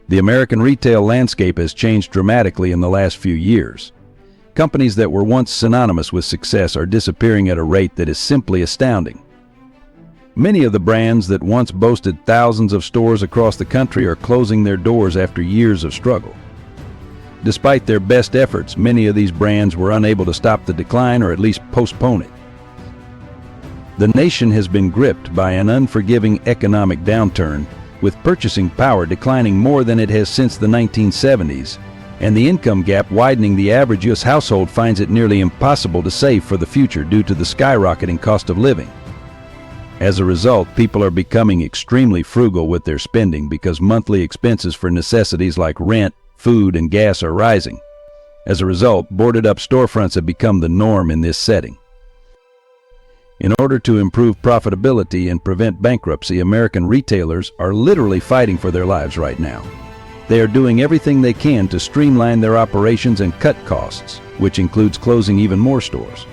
The American retail landscape has changed dramatically in the last few years. Companies that were once synonymous with success are disappearing at a rate that is simply astounding. Many of the brands that once boasted thousands of stores across the country are closing their doors after years of struggle. Despite their best efforts, many of these brands were unable to stop the decline or at least postpone it. The nation has been gripped by an unforgiving economic downturn, with purchasing power declining more than it has since the 1970s, and the income gap widening. The average U.S. household finds it nearly impossible to save for the future due to the skyrocketing cost of living. As a result, people are becoming extremely frugal with their spending because monthly expenses for necessities like rent, food, and gas are rising. As a result, boarded-up storefronts have become the norm in this setting. In order to improve profitability and prevent bankruptcy, American retailers are literally fighting for their lives right now. They are doing everything they can to streamline their operations and cut costs, which includes closing even more stores.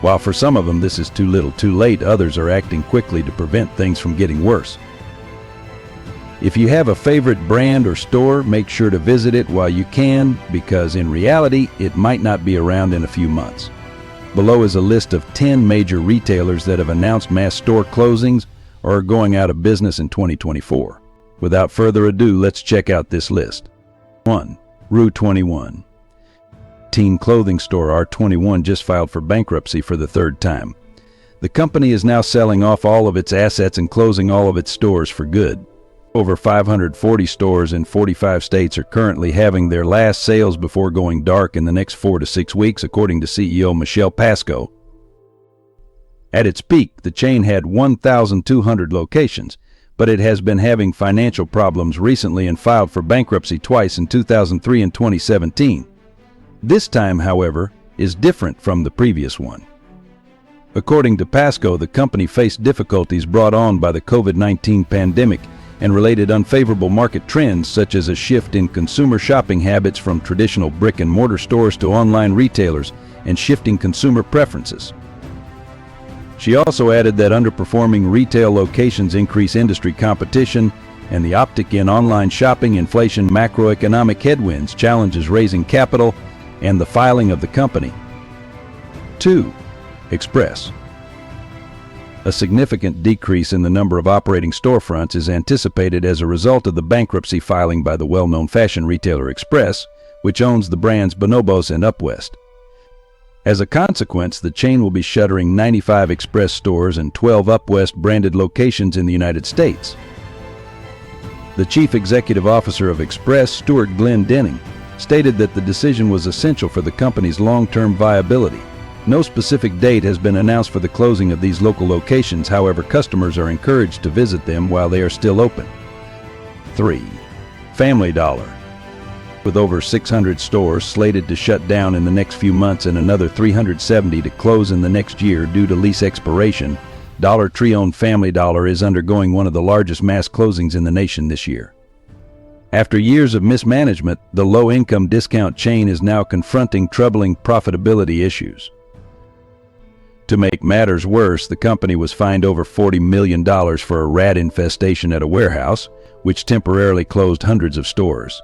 While for some of them this is too little too late, others are acting quickly to prevent things from getting worse. If you have a favorite brand or store, make sure to visit it while you can, because in reality, it might not be around in a few months. Below is a list of 10 major retailers that have announced mass store closings or are going out of business in 2024. Without further ado, let's check out this list. 1. Rue 21. Teen clothing store R21 just filed for bankruptcy for the third time. The company is now selling off all of its assets and closing all of its stores for good. Over 540 stores in 45 states are currently having their last sales before going dark in the next 4 to 6 weeks, according to CEO Michelle Pascoe. At its peak, the chain had 1,200 locations, but it has been having financial problems recently and filed for bankruptcy twice in 2003 and 2017. This time, however, is different from the previous one. According to Pascoe, the company faced difficulties brought on by the COVID-19 pandemic and related unfavorable market trends, such as a shift in consumer shopping habits from traditional brick-and-mortar stores to online retailers and shifting consumer preferences. She also added that underperforming retail locations increase industry competition, and the uptick in online shopping, inflation, macroeconomic headwinds, challenges raising capital, and the filing of the company. 2. Express. A significant decrease in the number of operating storefronts is anticipated as a result of the bankruptcy filing by the well-known fashion retailer Express, which owns the brands Bonobos and UpWest. As a consequence, the chain will be shuttering 95 Express stores and 12 UpWest branded locations in the United States. The chief executive officer of Express, Stuart Glenn Denning, stated that the decision was essential for the company's long-term viability. No specific date has been announced for the closing of these local locations. However, customers are encouraged to visit them while they are still open. 3. Family Dollar. With over 600 stores slated to shut down in the next few months and another 370 to close in the next year due to lease expiration, Dollar Tree-owned Family Dollar is undergoing one of the largest mass closings in the nation this year. After years of mismanagement, the low-income discount chain is now confronting troubling profitability issues. To make matters worse, the company was fined over $40 million for a rat infestation at a warehouse, which temporarily closed hundreds of stores.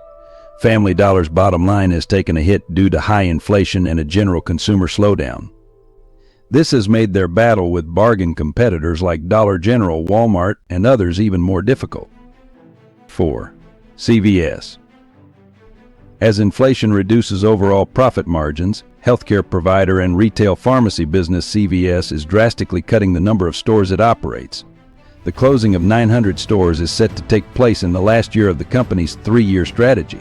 Family Dollar's bottom line has taken a hit due to high inflation and a general consumer slowdown. This has made their battle with bargain competitors like Dollar General, Walmart, and others even more difficult. 4. CVS. As inflation reduces overall profit margins, healthcare provider and retail pharmacy business CVS is drastically cutting the number of stores it operates. The closing of 900 stores is set to take place in the last year of the company's 3-year strategy.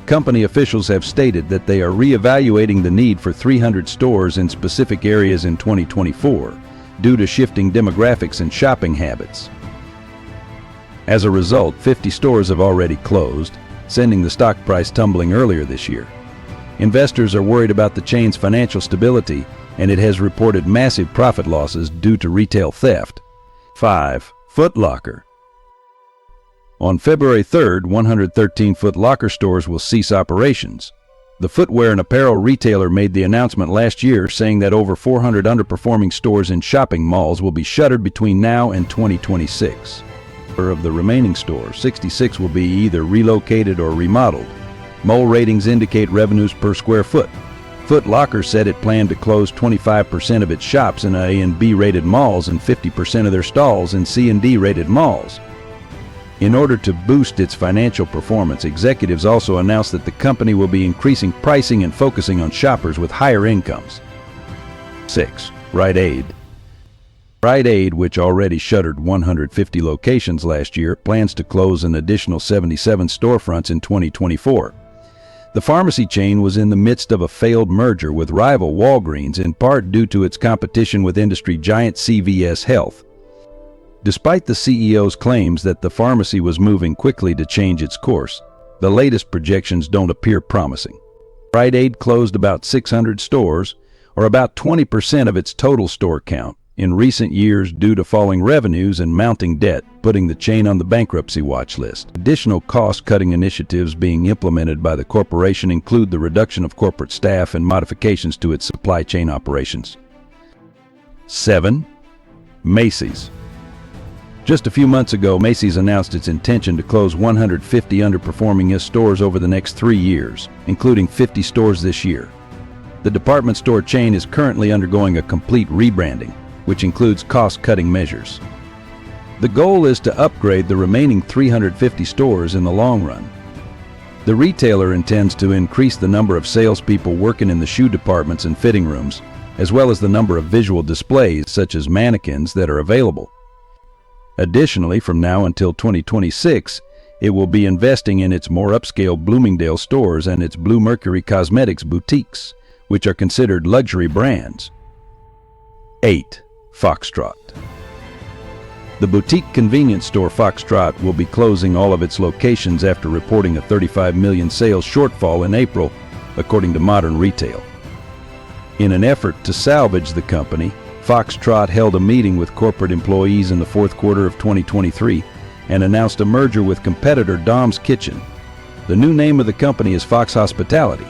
Company officials have stated that they are reevaluating the need for 300 stores in specific areas in 2024 due to shifting demographics and shopping habits. As a result, 50 stores have already closed, sending the stock price tumbling earlier this year. Investors are worried about the chain's financial stability, and it has reported massive profit losses due to retail theft. 5. Foot Locker. On February 3rd, 113 Foot Locker stores will cease operations. The footwear and apparel retailer made the announcement last year, saying that over 400 underperforming stores in shopping malls will be shuttered between now and 2026. Of the remaining stores, 66 will be either relocated or remodeled. Mole ratings indicate revenues per square foot. Foot Locker said it planned to close 25% of its shops in A and B rated malls and 50% of their stalls in C and D rated malls. In order to boost its financial performance, executives also announced that the company will be increasing pricing and focusing on shoppers with higher incomes. 6. Rite Aid. Rite Aid, which already shuttered 150 locations last year, plans to close an additional 77 storefronts in 2024. The pharmacy chain was in the midst of a failed merger with rival Walgreens, in part due to its competition with industry giant CVS Health. Despite the CEO's claims that the pharmacy was moving quickly to change its course, the latest projections don't appear promising. Rite Aid closed about 600 stores, or about 20% of its total store count, in recent years due to falling revenues and mounting debt, putting the chain on the bankruptcy watch list. Additional cost-cutting initiatives being implemented by the corporation include the reduction of corporate staff and modifications to its supply chain operations. 7. Macy's. Just a few months ago, Macy's announced its intention to close 150 underperforming stores over the next 3 years, including 50 stores this year. The department store chain is currently undergoing a complete rebranding, which includes cost-cutting measures. The goal is to upgrade the remaining 350 stores in the long run. The retailer intends to increase the number of salespeople working in the shoe departments and fitting rooms, as well as the number of visual displays such as mannequins that are available. Additionally, from now until 2026, it will be investing in its more upscale Bloomingdale stores and its Blue Mercury Cosmetics boutiques, which are considered luxury brands. 8. Foxtrot. The boutique convenience store Foxtrot will be closing all of its locations after reporting a $35 million sales shortfall in April, according to Modern Retail. In an effort to salvage the company, Foxtrot held a meeting with corporate employees in the fourth quarter of 2023 and announced a merger with competitor Dom's Kitchen. The new name of the company is Fox Hospitality.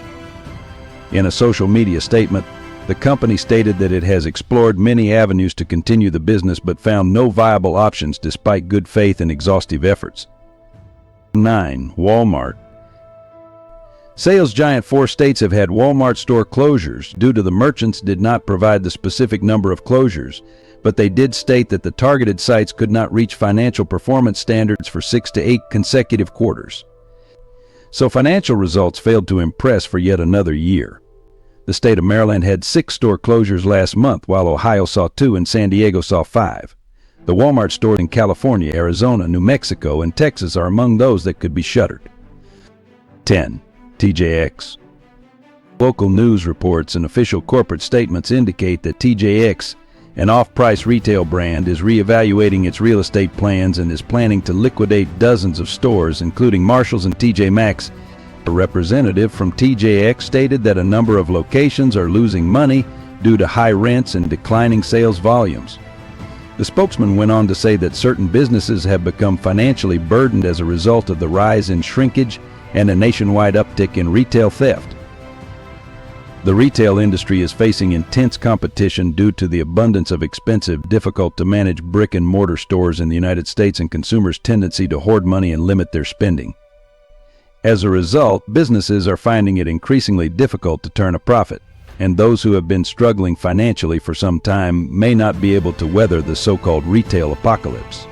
In a social media statement, the company stated that it has explored many avenues to continue the business but found no viable options despite good faith and exhaustive efforts. 9. Walmart. Sales giant 4 states have had Walmart store closures due to the merchants did not provide the specific number of closures, but they did state that the targeted sites could not reach financial performance standards for 6 to 8 consecutive quarters. So financial results failed to impress for yet another year. The state of Maryland had 6 store closures last month, while Ohio saw 2 and San Diego saw 5. The Walmart stores in California, Arizona, New Mexico, and Texas are among those that could be shuttered. 10. TJX. Local news reports and official corporate statements indicate that TJX, an off-price retail brand, is reevaluating its real estate plans and is planning to liquidate dozens of stores, including Marshalls and TJ Maxx. A representative from TJX stated that a number of locations are losing money due to high rents and declining sales volumes. The spokesman went on to say that certain businesses have become financially burdened as a result of the rise in shrinkage and a nationwide uptick in retail theft. The retail industry is facing intense competition due to the abundance of expensive, difficult-to-manage brick-and-mortar stores in the United States and consumers' tendency to hoard money and limit their spending. As a result, businesses are finding it increasingly difficult to turn a profit, and those who have been struggling financially for some time may not be able to weather the so-called retail apocalypse.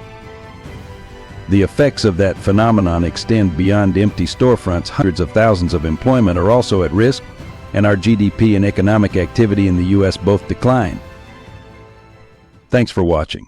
The effects of that phenomenon extend beyond empty storefronts. Hundreds of thousands of employment are also at risk, and our GDP and economic activity in the U.S. both decline. Thanks for watching.